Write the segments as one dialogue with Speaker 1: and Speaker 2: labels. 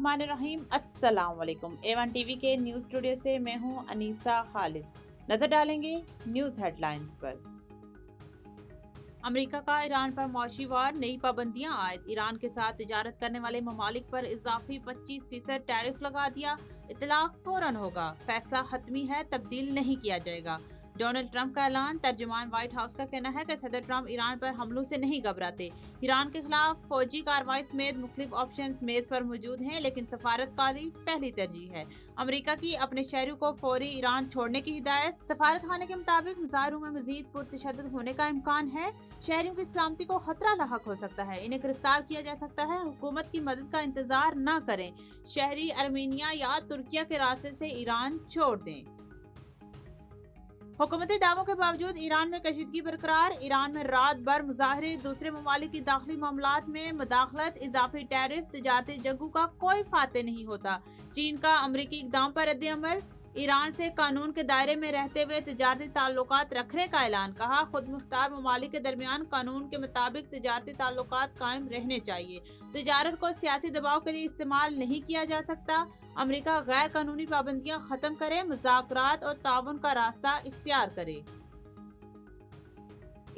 Speaker 1: बिस्मिल्लाहिर्रहमानिर्रहीम। अस्सलाम वालेकुम। A1 टीवी के न्यूज़ स्टूडियो से मैं हूं अनीसा खालिद। नजर डालेंगे न्यूज़ हेडलाइंस पर। अमेरिका का ईरान पर मौशी वार, नई पाबंदियां आयद। ईरान के साथ तिजारत करने वाले ममालिक पर इजाफी 25% टैरिफ लगा दिया। इतलाक फौरन होगा, फैसला हतमी है, तब्दील नहीं किया जाएगा। डोनाल्ड ट्रंप का ऐलान। तर्जुमान व्हाइट हाउस का कहना है कि सदर ट्रंप ईरान पर हमलों से नहीं घबराते। ईरान के खिलाफ फौजी कार्रवाई समेत मुख्तलिफ ऑप्शंस मेज पर मौजूद हैं, लेकिन सफारतकारी पहली तरजीह है। अमेरिका की अपने शहरों को फौरी ईरान छोड़ने की हिदायत। सफारत खाने के मुताबिक मज़ारों में मजीद पुरतशद्दुद होने का इम्कान है। शहरियों की सलामती को खतरा लाहक हो सकता है, इन्हें गिरफ्तार किया जा सकता है। हुकूमत की मदद का इंतजार न करें। शहरी अर्मीनिया या तुर्किया के रास्ते से ईरान छोड़ दें। हुकूमती दावों के बावजूद ईरान में कशीदगी बरकरार। ईरान में रात भर मुजाहरे, दूसरे ममालिक की दाखिली मामलात में मुदाखलत, इजाफी टैरिफ, तिजारती जंगों का कोई फाते नहीं होता। चीन का अमरीकी इकदाम पर रद्द-ए-अमल। ईरान से कानून के दायरे में रहते हुए तिजारती ताल्लुकात रखने का ऐलान। कहा, खुद मुख्तार ममालिक के दरमियान कानून के मुताबिक तिजारती ताल्लुकात कायम रहने चाहिए। तिजारत को सियासी दबाव के लिए इस्तेमाल नहीं किया जा सकता। अमेरिका गैर कानूनी पाबंदियां खत्म करे, मुज़ाकरात और ताउन का रास्ता इख्तियार करे।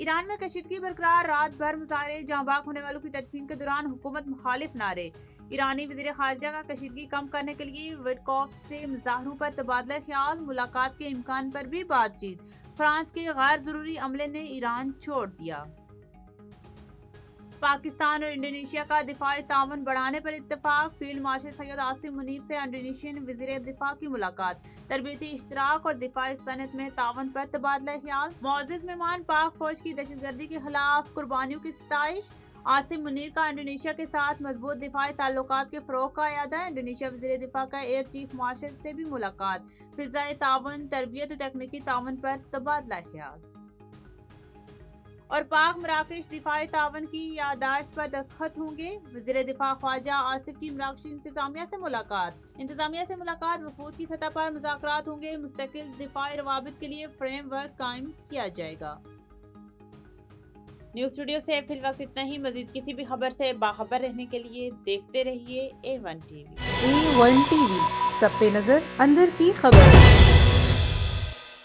Speaker 1: ईरान में कशीदगी बरकरार। रात भर मुजाहरे, जहां बाग होने वालों की तदफीन के दौरान हुकूमत मुखालिफ नारे। ईरानी वज़ीर ख़ारिजा का कशीदगी कम करने के लिए विटकॉफ से मुज़ाहरों पर तबादला ख्याल। मुलाकात के इम्कान पर भी बातचीत। फ्रांस के गैर ज़रूरी अमले ने ईरान छोड़ दिया। पाकिस्तान और इंडोनेशिया का दिफाई ताउन बढ़ाने पर इत्तेफाक। फील्ड मार्शल सैयद आसिम मुनीर से इंडोनेशियन वज़ीर दिफा की मुलाकात। तरबीती इश्तराक और दिफाई सनत में ताउन पर तबादला ख्याल। मुअज़्ज़िज़ मेहमान पाक फौज की दहशतगर्दी के खिलाफ कुर्बानियों की सताइश। आसिम मुनीर का इंडोनेशिया के साथ मजबूत दिफाई ताल्लुकात के फरोग का इरादा। इंडोनेशिया वज़ीर दिफा का एयर चीफ मार्शल से भी मुलाकात। फिज़ाई ताउन, तरबियत और तकनीकी ताउन पर तबादला ख्याल। और पाक मराकश दिफाई तावन की यादाश्त पर दस्तखत होंगे। वज़ीर दिफा ख्वाजा आसिफ की मराकश इंतजामिया से मुलाकात। वफूद की सतह पर मुज़ाकरात होंगे। मुस्तकिल दिफाई रवाबित के लिए फ्रेमवर्क कायम किया जाएगा। न्यूज़ स्टूडियो से फिल वक्त इतना ही। मजीद किसी भी खबर से बाखबर रहने के लिए देखते रहिए A1 टीवी।
Speaker 2: A1 टीवी, सब पे नजर, अंदर की खबर।